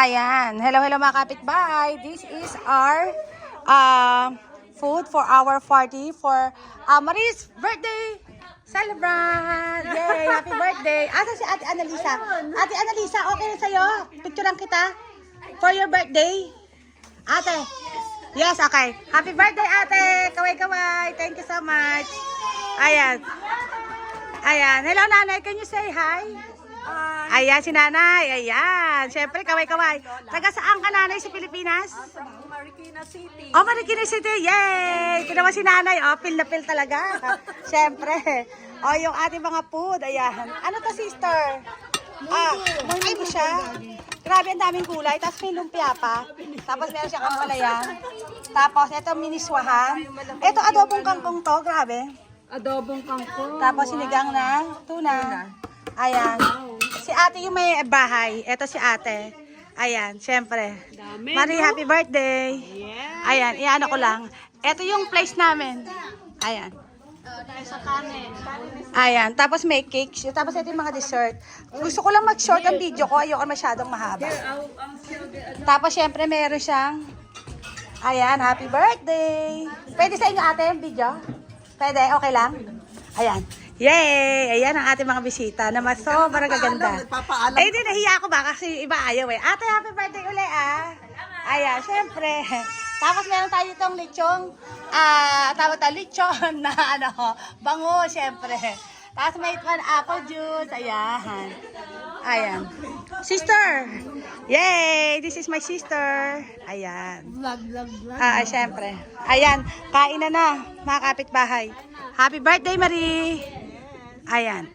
Ayan. Hello, hello mga kapitbahay. This is our food for our party for Marie's birthday celebrant. Yay! Happy birthday. Asa si Ate Annalisa? Ate Annalisa, okay na sa'yo? Picturean kita for your birthday. Ate? Yes, okay. Happy birthday, ate. Kaway-kaway. Thank you so much. Ayan. Ayan. Hello, nanay. Can you say hi? Ayan, si nanay. Ayan. Siyempre, kaway-kaway. Taga saan ka, nanay, sa Pilipinas? Marikina City. Oh, Marikina City. Yay! Kinawa si nanay. Oh, pil na pil talaga. Siyempre. Oh, yung ating mga food. Ayan. Ano to, sister? Munggo siya. Grabe, ang daming kulay. Tapos may lumpia pa. Tapos meron siyang ampalaya. Tapos, ito miniswahan. Ito, adobong kangkong to. Grabe. Adobong kangkong. Tapos, sinigang na tuna. Ayan. Si ate yung may bahay. Ito si ate. Ayan, syempre. Marie, happy birthday. Ayan, iano ko lang. Ito yung place namin. Ayan. Ayan, tapos may cake. Tapos ito yung mga dessert. Gusto ko lang mag-short ang video ko. Ayoko masyadong mahaba. Tapos syempre meron siyang ayan, happy birthday. Pwede sa inyo ate yung video? Pwede, okay lang? Ayan. Yay! Ayan ang ating mga bisita na sobrang gaganda. Eh, hindi, nahiya ako ba? Kasi iba ayaw eh. Ate, happy birthday uli ah. Ayan, syempre. Tapos meron tayo itong lechong, tawag tayo lechon na ano, bango, syempre. Tapos may apple juice. Ayan. Ayan. Sister! Yay! This is my sister. Ayan. Vlog. Syempre. Ayan, kain na mga kapitbahay. Happy birthday, Marie! Ayan.